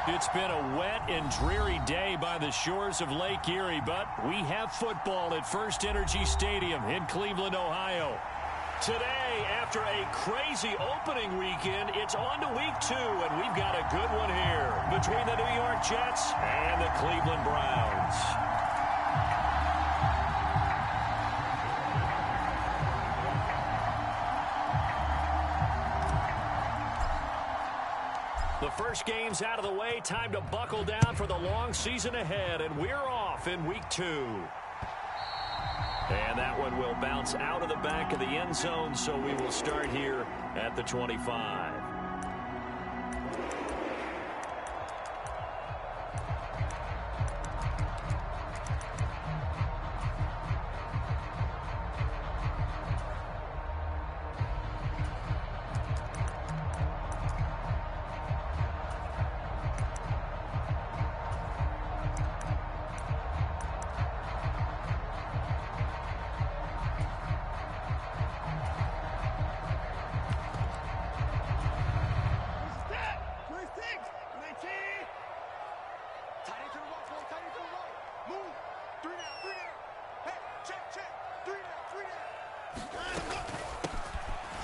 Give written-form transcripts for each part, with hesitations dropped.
It's been a wet and dreary day by the shores of Lake Erie, but we have football at First Energy Stadium in Cleveland, Ohio. Today, after a crazy opening weekend, it's on to week 2, and we've got a good one here between the New York Jets and the Cleveland Browns. The first game's out of the way. Time to buckle down for the long season ahead, and we're off in week 2. And that one will bounce out of the back of the end zone, so we will start here at the 25.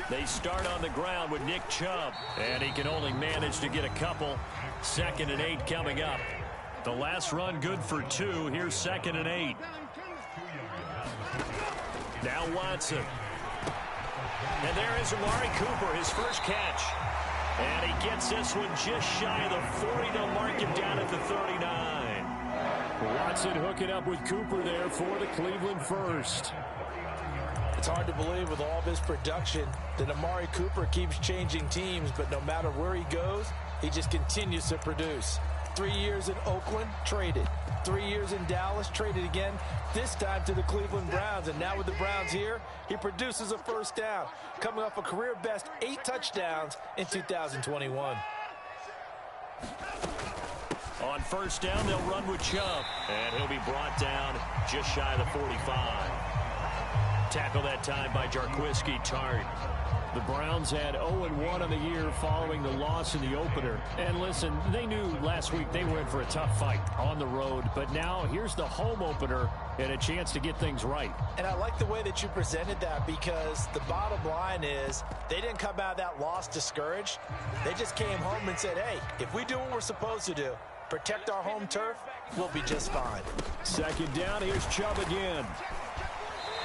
They start on the ground with Nick Chubb, and he can only manage to get a couple. 2nd and 8 coming up. The last run good for 2. Here's 2nd and 8. Now Watson. And there is Amari Cooper, his first catch. And he gets this one just shy of the 40. They'll mark him down at the 39. Watson hooking up with Cooper there for the Cleveland first. It's hard to believe with all this production that Amari Cooper keeps changing teams, but no matter where he goes, he just continues to produce. 3 years in Oakland, traded. 3 years in Dallas, traded again, this time to the Cleveland Browns. And now with the Browns here, he produces a first down, coming off a career-best 8 touchdowns in 2021. On first down, they'll run with Chubb, and he'll be brought down just shy of the 45. Tackle that time by Jarquiski Tart. The Browns had 0-1 on the year following the loss in the opener. And listen, they knew last week they were in for a tough fight on the road. But now here's the home opener and a chance to get things right. And I like the way that you presented that, because the bottom line is they didn't come out of that loss discouraged. They just came home and said, hey, if we do what we're supposed to do, protect our home turf, we'll be just fine. 2nd down, here's Chubb again.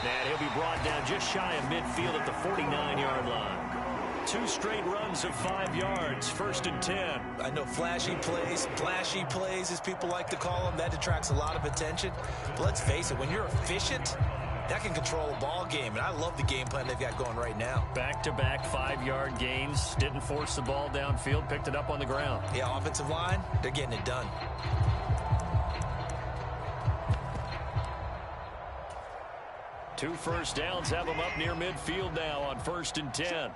And he'll be brought down just shy of midfield at the 49-yard line. 2 straight runs of 5 yards, 1st and 10. I know flashy plays, as people like to call them, that attracts a lot of attention. But let's face it, when you're efficient, that can control a ball game. And I love the game plan they've got going right now. Back-to-back 5-yard gains. Didn't force the ball downfield, picked it up on the ground. Yeah, offensive line, they're getting it done. 2 first downs have them up near midfield now on 1st and 10.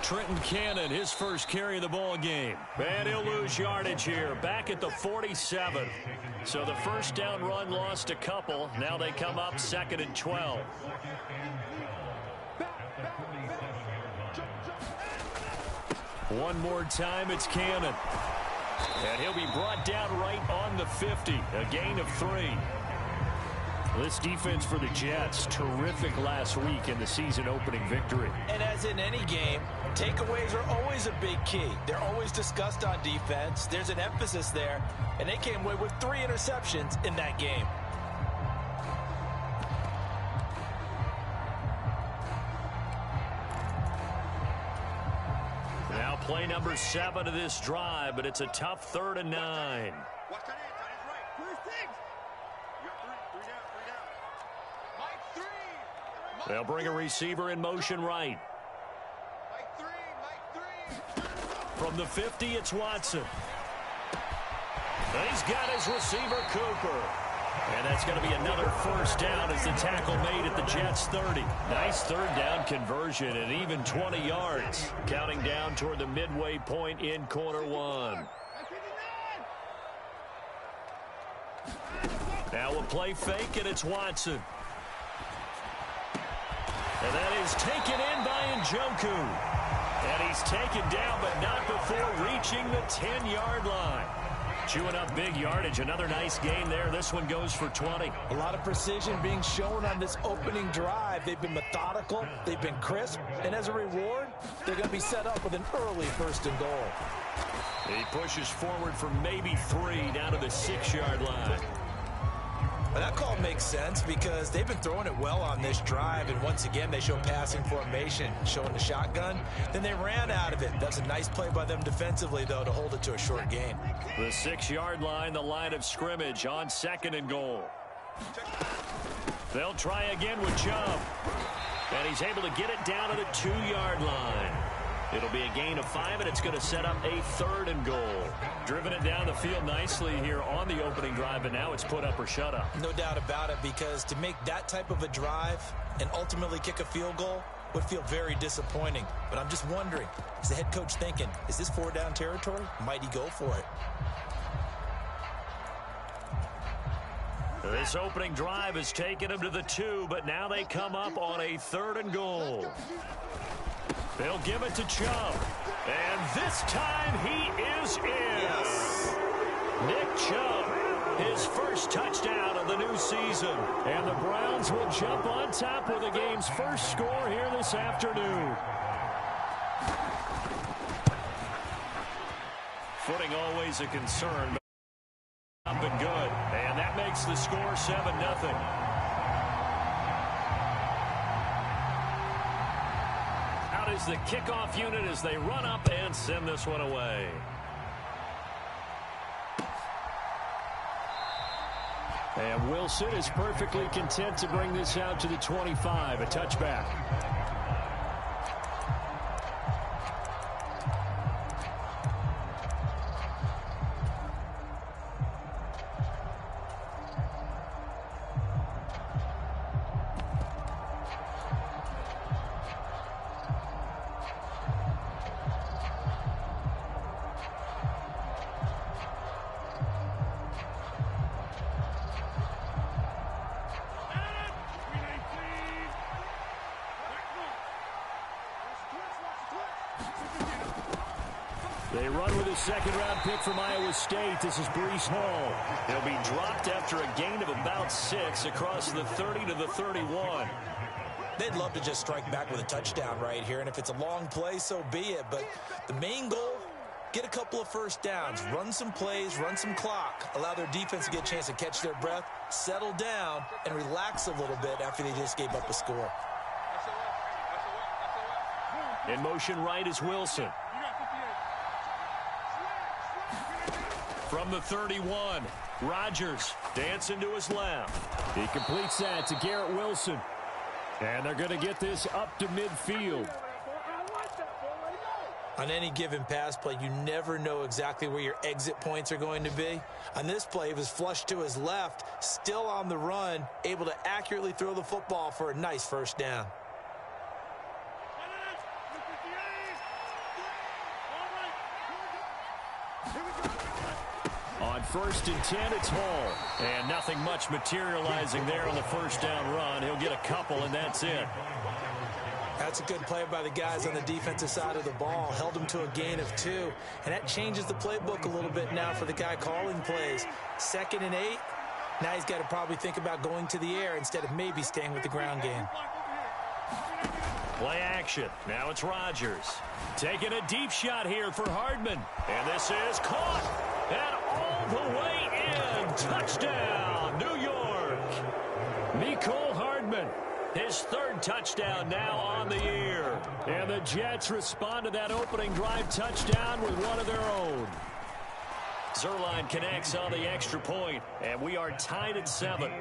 Trenton Cannon, his first carry of the ball game. And he'll lose yardage here, back at the 47. So the first down run lost a couple. Now they come up 2nd and 12. One more time, it's Cannon. And he'll be brought down right on the 50. A gain of 3. This defense for the Jets, terrific last week in the season-opening victory. And as in any game, takeaways are always a big key. They're always discussed on defense. There's an emphasis there, and they came away with 3 interceptions in that game. Now play number 7 of this drive, but it's a tough 3rd and 9. They'll bring a receiver in motion right. From the 50, it's Watson. And he's got his receiver, Cooper. And that's going to be another first down as the tackle made at the Jets' 30. Nice 3rd down conversion and even 20 yards. Counting down toward the midway point in quarter 1. Now we'll play fake, and it's Watson. And that is taken in by Njoku. And he's taken down, but not before reaching the 10-yard line. Chewing up big yardage. Another nice gain there. This one goes for 20. A lot of precision being shown on this opening drive. They've been methodical. They've been crisp. And as a reward, they're going to be set up with an early 1st and goal. He pushes forward for maybe 3 down to the 6-yard line. Well, that call makes sense because they've been throwing it well on this drive, and once again they show passing formation, showing the shotgun. Then they ran out of it. That's a nice play by them defensively, though, to hold it to a short gain. The 6-yard line, the line of scrimmage on 2nd and goal. They'll try again with Chubb. And he's able to get it down to the 2-yard line. It'll be a gain of 5, and it's going to set up a 3rd and goal. Driven it down the field nicely here on the opening drive, and now it's put up or shut up. No doubt about it, because to make that type of a drive and ultimately kick a field goal would feel very disappointing. But I'm just wondering, is the head coach thinking, is this 4-down territory? Might he go for it? This opening drive has taken him to the 2, but now they come up on a 3rd and goal. They'll give it to Chubb. And this time he is in. Yes. Nick Chubb, his first touchdown of the new season. And the Browns will jump on top with the game's first score here this afternoon. Footing always a concern. Up and good. And that makes the score 7-0. Is the kickoff unit as they run up and send this one away. And Wilson is perfectly content to bring this out to the 25, a touchback. They run with a second-round pick from Iowa State. This is Breece Hall. He'll be dropped after a gain of about 6 across the 30 to the 31. They'd love to just strike back with a touchdown right here, and if it's a long play, so be it. But the main goal, get a couple of first downs, run some plays, run some clock, allow their defense to get a chance to catch their breath, settle down, and relax a little bit after they just gave up a score. In motion right is Wilson. From the 31, Rodgers dancing to his left. He completes that to Garrett Wilson. And they're going to get this up to midfield. On any given pass play, you never know exactly where your exit points are going to be. On this play, it was flushed to his left, still on the run, able to accurately throw the football for a nice first down. On 1st and 10, it's Hall. And nothing much materializing there on the first down run. He'll get a couple, and that's it. That's a good play by the guys on the defensive side of the ball. Held him to a gain of 2. And that changes the playbook a little bit now for the guy calling plays. 2nd and 8. Now he's got to probably think about going to the air instead of maybe staying with the ground game. Play action. Now it's Rodgers. Taking a deep shot here for Hardman. And this is caught. And all the way in. Touchdown, New York. Mecole Hardman. His 3rd touchdown now on the year. And the Jets respond to that opening drive touchdown with one of their own. Zerline connects on the extra point, and we are tied at 7.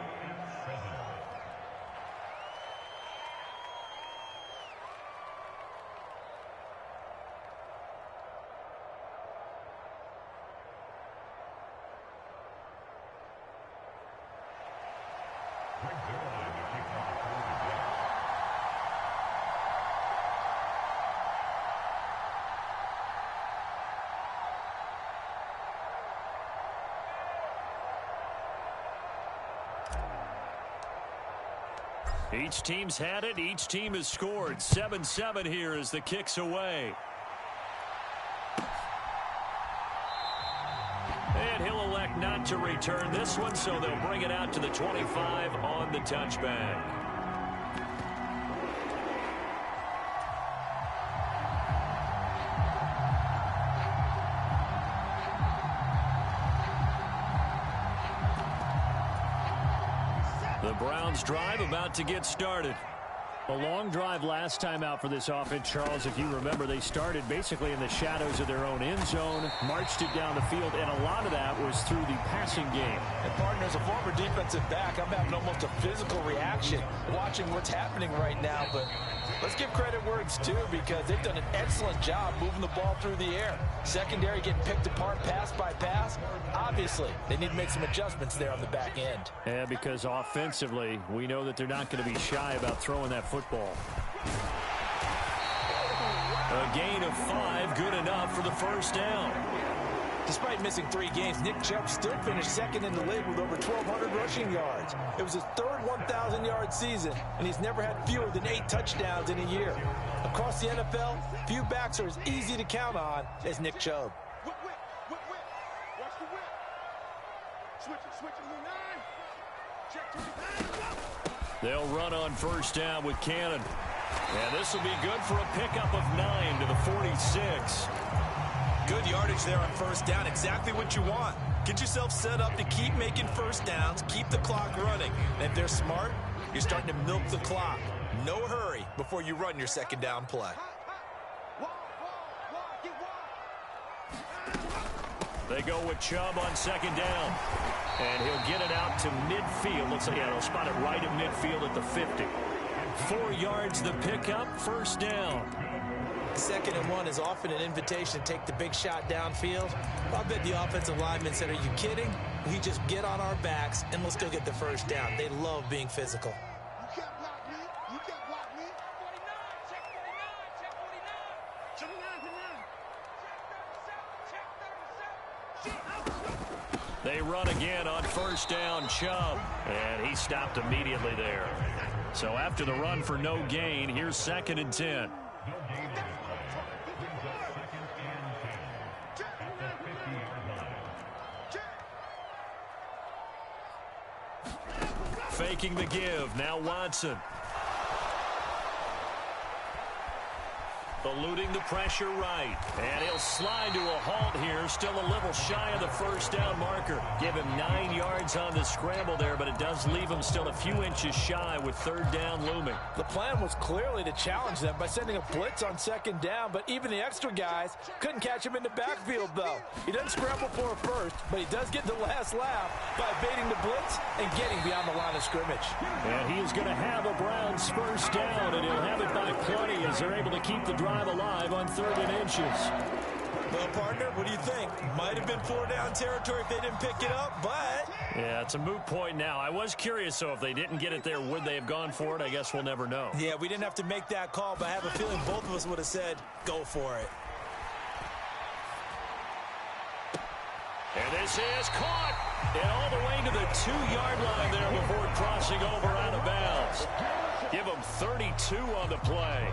Each team's had it. Each team has scored. 7-7 here as the kick's away. And he'll elect not to return this one, so they'll bring it out to the 25 on the touchback. The Browns drive about to get started. A long drive last time out for this offense, Charles. If you remember, they started basically in the shadows of their own end zone, marched it down the field, and a lot of that was through the passing game. And partner, as a former defensive back, I'm having almost a physical reaction watching what's happening right now. But let's give credit where it's due, because they've done an excellent job moving the ball through the air. Secondary getting picked apart pass by pass. Obviously, they need to make some adjustments there on the back end. Yeah, because offensively, we know that they're not going to be shy about throwing that football. A gain of 5, good enough for the first down. Despite missing 3 games, Nick Chubb still finished second in the league with over 1,200 rushing yards. It was his third 1,000-yard season, and he's never had fewer than 8 touchdowns in a year. Across the NFL, few backs are as easy to count on as Nick Chubb. Watch the whip. Switch it, 9. Check 29. They'll run on first down with Cannon. And this will be good for a pickup of 9 to the 46. Good yardage there on first down. Exactly what you want. Get yourself set up to keep making first downs, keep the clock running. And if they're smart, you're starting to milk the clock. No hurry before you run your second down play. They go with Chubb on second down. And he'll get it out to midfield. Looks like they'll spot it right at midfield at the 50. 4 yards the pickup, first down. 2nd and 1 is often an invitation to take the big shot downfield. I bet the offensive lineman said, "Are you kidding? We just get on our backs and let's go get the first down." They love being physical. You can't block me. You can't block me. 49. Check 49. Check 49. Check 49. Check 37. Check 37. They run again on first down, Chubb. And he stopped immediately there. So after the run for no gain, here's 2nd and 10. Faking the give. Now Watson. Eluding the pressure right. And he'll slide to a halt here. Still a little shy of the first down marker. Give him 9 yards on the scramble there, but it does leave him still a few inches shy with third down looming. The plan was clearly to challenge them by sending a blitz on second down, but even the extra guys couldn't catch him in the backfield, though. He doesn't scramble for a first, but he does get the last laugh by evading the blitz and getting beyond the line of scrimmage. And he is going to have a Browns first down, and he'll have it by plenty as they're able to keep the drive alive on 3rd and inches. Well, partner, what do you think? Might have been 4-down territory if they didn't pick it up, but... Yeah, it's a moot point now. I was curious, so if they didn't get it there, would they have gone for it? I guess we'll never know. Yeah, we didn't have to make that call, but I have a feeling both of us would have said, go for it. And this is caught. And all the way to the 2-yard line there before crossing over out of bounds. Give them 32 on the play.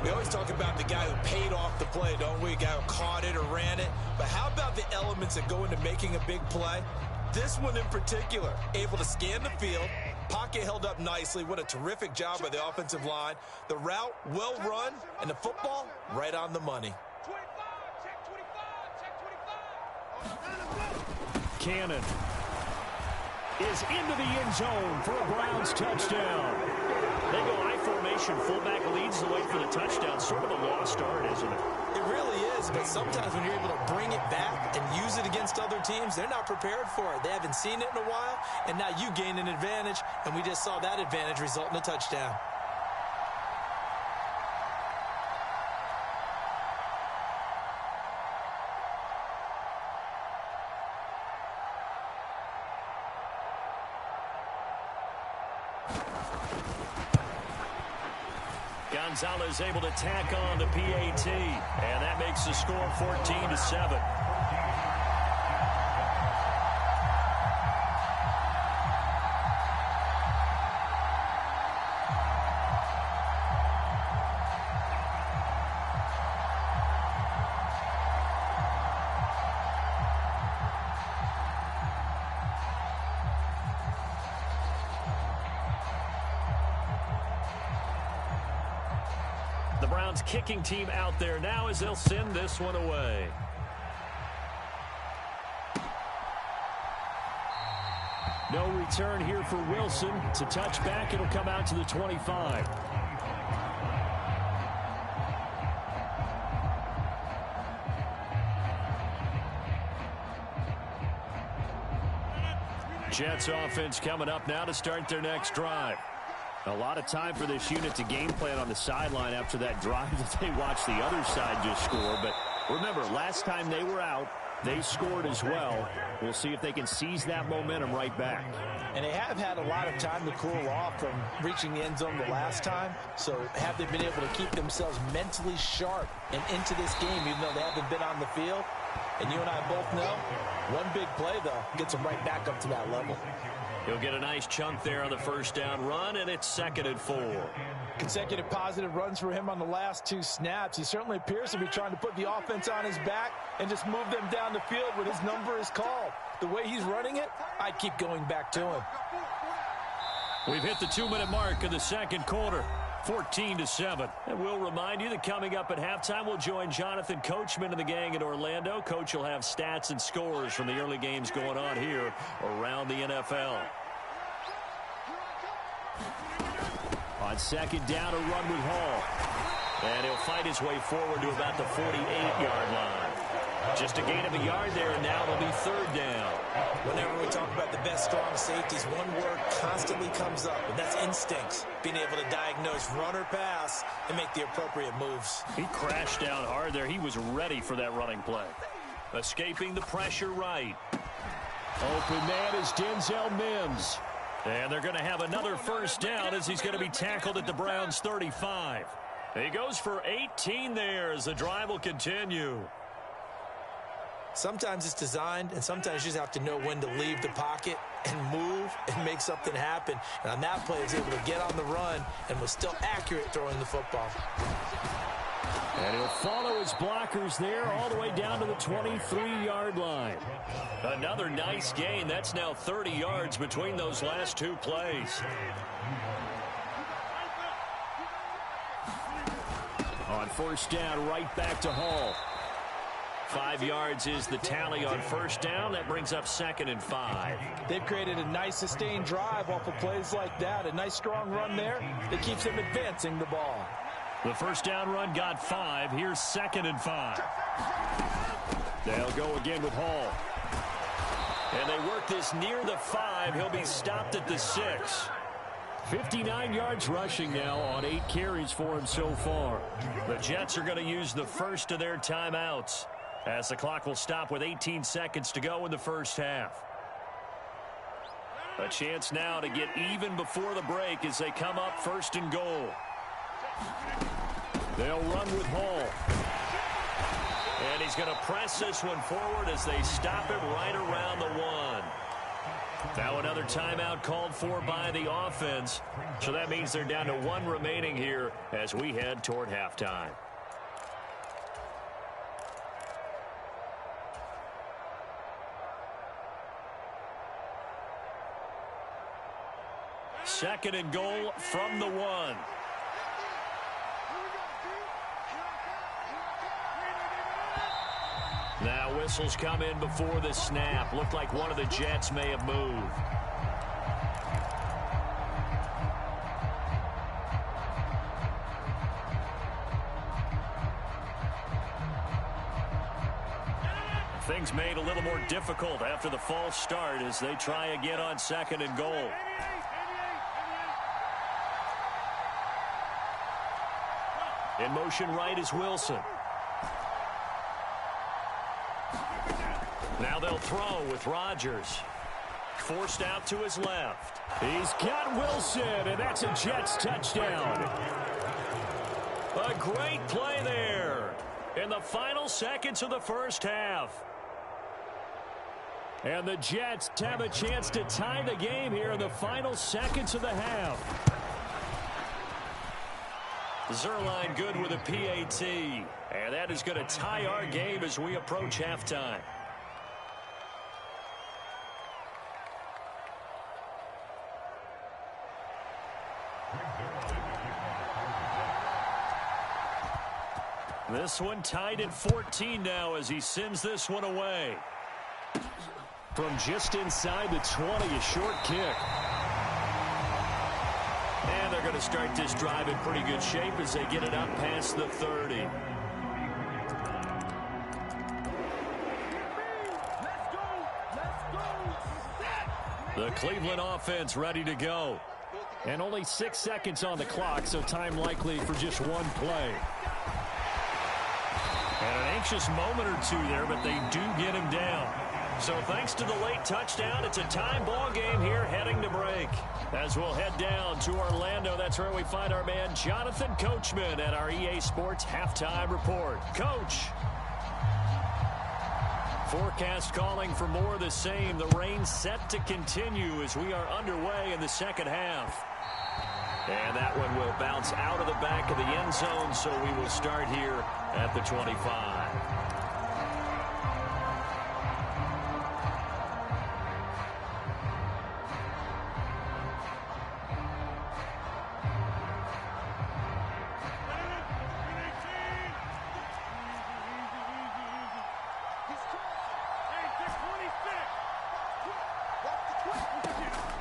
We always talk about the guy who paid off the play, don't we? A guy who caught it or ran it. But how about the elements that go into making a big play? This one in particular, able to scan the field, pocket held up nicely. What a terrific job by the offensive line. The route, well run, and the football, right on the money. 25. Check 25. Cannon is into the end zone for a Browns touchdown. They go I formation, fullback leads the way for the touchdown. Sort of a lost art, isn't it? It really is, but sometimes when you're able to bring it back and use it against other teams, they're not prepared for it. They haven't seen it in a while, and now you gain an advantage, and we just saw that advantage result in a touchdown. Gonzalez able to tack on the PAT, and that makes the score 14-7. Browns kicking team out there now as they'll send this one away. No return here for Wilson. It's a touchback. It'll come out to the 25. Jets offense coming up now to start their next drive. A lot of time for this unit to game plan on the sideline after that drive that they watched the other side just score. But remember, last time they were out, they scored as well. We'll see if they can seize that momentum right back. And they have had a lot of time to cool off from reaching the end zone the last time. So have they been able to keep themselves mentally sharp and into this game, even though they haven't been on the field? And you and I both know, one big play, though, gets them right back up to that level. He'll get a nice chunk there on the first down run, and it's 2nd and 4. Consecutive positive runs for him on the last 2 snaps. He certainly appears to be trying to put the offense on his back and just move them down the field when his number is called. The way he's running it, I'd keep going back to him. We've hit the 2-minute mark in the second quarter. 14-7. And we'll remind you that coming up at halftime, we'll join Jonathan Coachman and the gang in Orlando. Coach will have stats and scores from the early games going on here around the NFL. On second down, a run with Hall. And he'll fight his way forward to about the 48-yard line. Just a gain of a yard there, and now it'll be 3rd down. Whenever we talk about the best strong safeties, one word constantly comes up, and that's instincts. Being able to diagnose run or pass and make the appropriate moves. He crashed down hard there. He was ready for that running play. Escaping the pressure right. Open man is Denzel Mims. And they're going to have another first down as he's going to be tackled at the Browns' 35. He goes for 18 there as the drive will continue. Sometimes it's designed, and sometimes you just have to know when to leave the pocket and move and make something happen. And on that play, he was able to get on the run and was still accurate throwing the football. And he'll follow his blockers there all the way down to the 23-yard line. Another nice gain. That's now 30 yards between those last 2 plays. On first down, right back to Hall. 5 yards is the tally on first down. That brings up 2nd and 5. They've created a nice sustained drive off of plays like that. A nice strong run there that keeps them advancing the ball. The first down run got 5. Here's 2nd and 5. They'll go again with Hall. And they work this near the 5. He'll be stopped at the 6. 59 yards rushing now on 8 carries for him so far. The Jets are going to use the first of their timeouts, as the clock will stop with 18 seconds to go in the first half. A chance now to get even before the break as they come up 1st and goal. They'll run with Hall. And he's going to press this one forward as they stop him right around the 1. Now another timeout called for by the offense. So that means they're down to 1 remaining here as we head toward halftime. Second and goal from the 1. Now whistles come in before the snap. Looked like one of the Jets may have moved. Things made a little more difficult after the false start as they try again on 2nd and goal. In motion right is Wilson. Now they'll throw with Rodgers. Forced out to his left. He's got Wilson, and that's a Jets touchdown. A great play there in the final seconds of the first half. And the Jets have a chance to tie the game here in the final seconds of the half. Zerline good with a PAT. And that is going to tie our game as we approach halftime. This one tied at 14 now as he sends this one away. From just inside the 20, a short kick. And they're going to start this drive in pretty good shape as they get it up past the 30. The Cleveland offense ready to go. And only 6 seconds on the clock, so time likely for just one play. And an anxious moment or two there, but they do get him down. So thanks to the late touchdown, it's a time ball game here heading to break. As we'll head down to Orlando, that's where we find our man Jonathan Coachman at our EA Sports Halftime Report. Coach. Forecast calling for more of the same. The rain set to continue as we are underway in the second half. And that one will bounce out of the back of the end zone, so we will start here at the 25.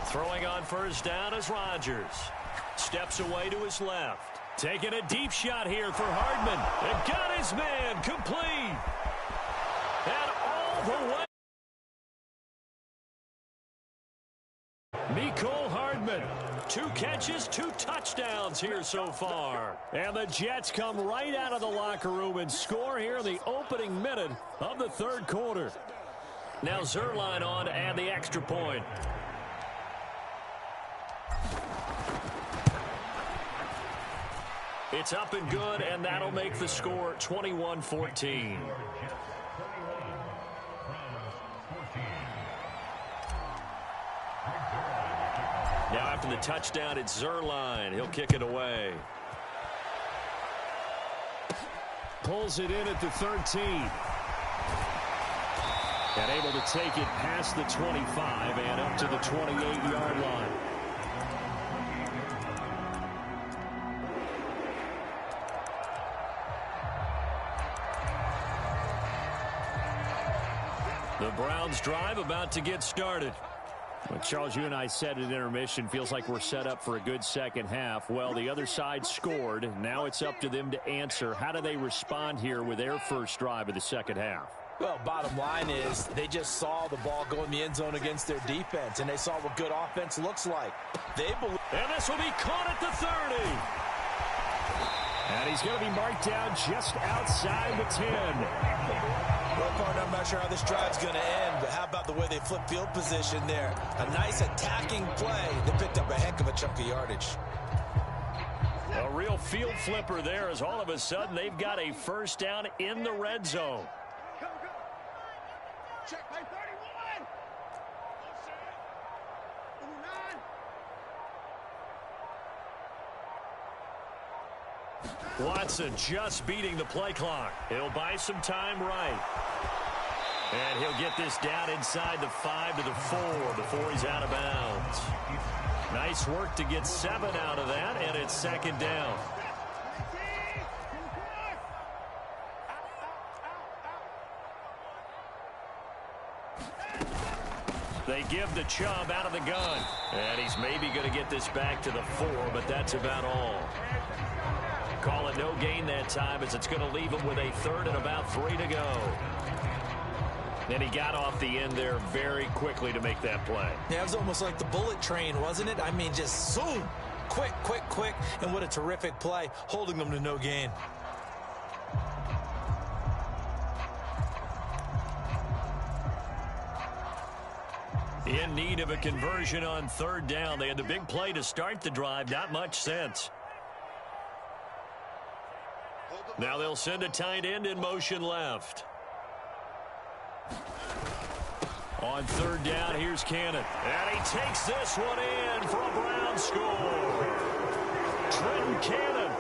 Throwing on first down is Rodgers. Steps away to his left. Taking a deep shot here for Hardman. And got his man complete. And all the way. Mecole Hardman. 2 catches, 2 touchdowns here so far. And the Jets come right out of the locker room and score here in the opening minute of the third quarter. Now Zerline on to add the extra point. It's up and good, and that'll make the score 21-14. Now after the touchdown, it's Zerline. He'll kick it away. Pulls it in at the 13. And able to take it past the 25 and up to the 28-yard line. The Browns drive about to get started. Well, Charles, you and I said at intermission, feels like we're set up for a good second half. Well, the other side scored. Now it's up to them to answer. How do they respond here with their first drive of the second half? Well, bottom line is they just saw the ball go in the end zone against their defense, and they saw what good offense looks like. They believe. And this will be caught at the 30. And he's going to be marked down just outside the 10. Well, partner, I'm not sure how this drive's going to end, but how about the way they flip field position there? A nice attacking play. They picked up a heck of a chunk of yardage. A real field flipper there as all of a sudden they've got a first down in the red zone. Check by 31. Watson just beating the play clock. He'll buy some time right. And he'll get this down inside the 5 to the 4 before he's out of bounds. Nice work to get 7 out of that, and it's second down. They give the Chubb out of the gun. And he's maybe going to get this back to the 4, but that's about all. Call it no gain that time as it's going to leave him with a 3rd and about 3 to go. And he got off the end there very quickly to make that play. Yeah, it was almost like the bullet train, wasn't it? I mean, just zoom. Quick, quick, quick. And what a terrific play, holding them to no gain. In need of a conversion on 3rd down. They had the big play to start the drive. Not much sense. Now they'll send a tight end in motion left. On 3rd down, here's Cannon. And he takes this one in for a Brown score. Trenton Cannon,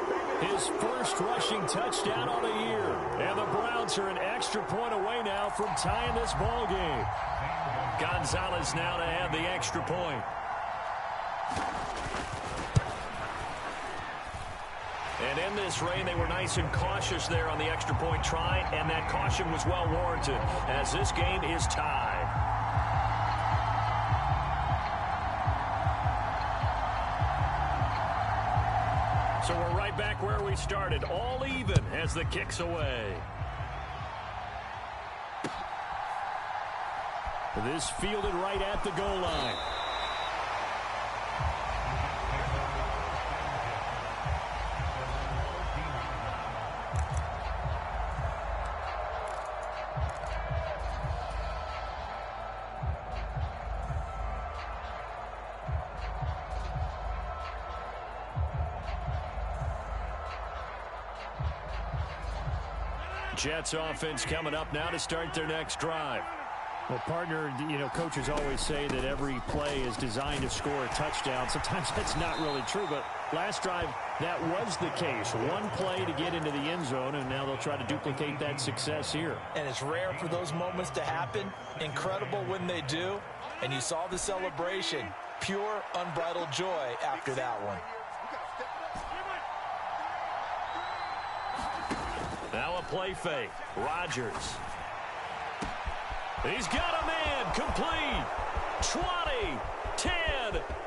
his first rushing touchdown on the year. And the Browns are an extra point away now from tying this ball game. Gonzalez now to add the extra point. And in this rain, they were nice and cautious there on the extra point try, and that caution was well warranted as this game is tied. So we're right back where we started, all even as the kick's away. This fielded right at the goal line. Jets offense coming up now to start their next drive. Well, partner, you know, coaches always say that every play is designed to score a touchdown. Sometimes that's not really true, but last drive, that was the case. One play to get into the end zone, and now they'll try to duplicate that success here. And it's rare for those moments to happen. Incredible when they do. And you saw the celebration. Pure, unbridled joy after that one. Now a play fake. Rodgers. He's got a man. Complete. 20, 10,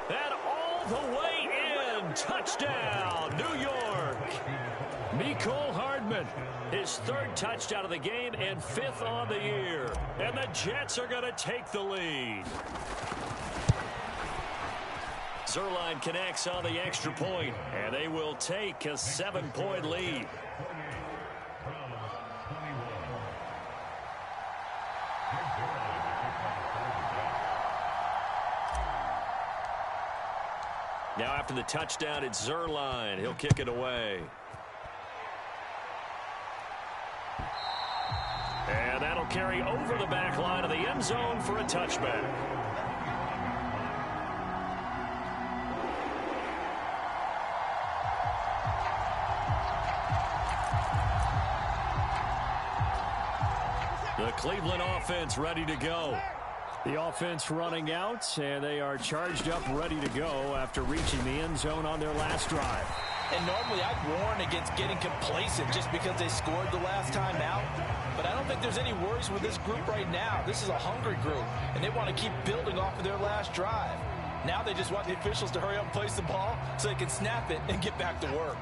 and all the way in. Touchdown, New York. Mecole Hardman, his third touchdown of the game and fifth on the year. And the Jets are going to take the lead. Zuerlein connects on the extra point, and they will take a 7-point lead. Now after the touchdown, it's Zuerlein. He'll kick it away. And that'll carry over the back line of the end zone for a touchback. The Cleveland offense ready to go. The offense running out, and they are charged up, ready to go after reaching the end zone on their last drive. And normally I'd warn against getting complacent just because they scored the last time out. But I don't think there's any worries with this group right now. This is a hungry group, and they want to keep building off of their last drive. Now they just want the officials to hurry up and place the ball so they can snap it and get back to work.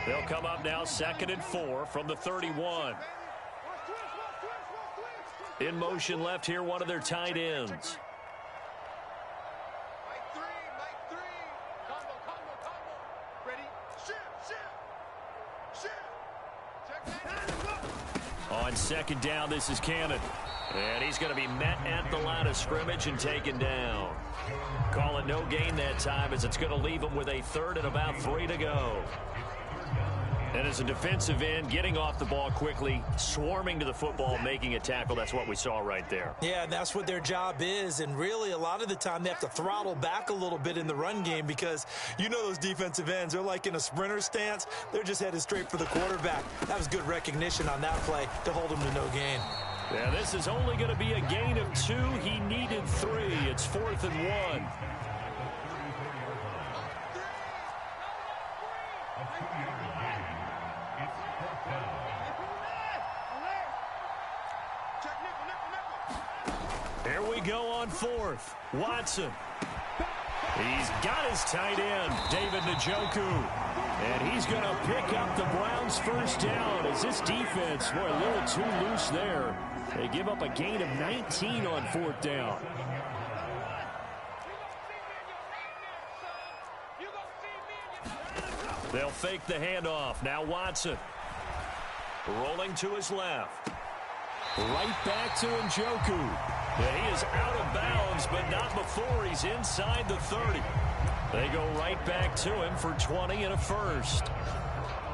They'll come up now 2nd and 4 from the 31. In motion left here, one of their tight ends. Mike three. Combo. Ready? Shift. Check that. On 2nd down, this is Cannon. And he's going to be met at the line of scrimmage and taken down. Call it no gain that time as it's going to leave him with a 3rd and about 3 to go. And as a defensive end, getting off the ball quickly, swarming to the football, making a tackle, that's what we saw right there. Yeah, that's what their job is, and really a lot of the time they have to throttle back a little bit in the run game because you know those defensive ends, they're like in a sprinter stance. They're just headed straight for the quarterback. That was good recognition on that play to hold him to no gain. Yeah, this is only going to be a gain of 2. He needed 3. It's 4th and 1. Here we go on 4th. Watson. He's got his tight end, David Njoku. And he's going to pick up the Browns' first down as this defense, boy, a little too loose there. They give up a gain of 19 on 4th down. They'll fake the handoff. Now Watson. Rolling to his left. Right back to Njoku. Yeah, he is out of bounds, but not before he's inside the 30. They go right back to him for 20 and a first.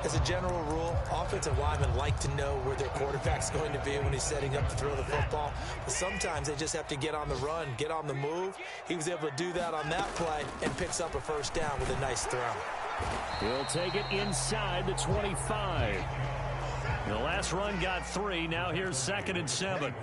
As a general rule, offensive linemen like to know where their quarterback's going to be when he's setting up to throw the football. But sometimes they just have to get on the run, get on the move. He was able to do that on that play and picks up a first down with a nice throw. He'll take it inside the 25. The last run got 3. Now here's 2nd and 7.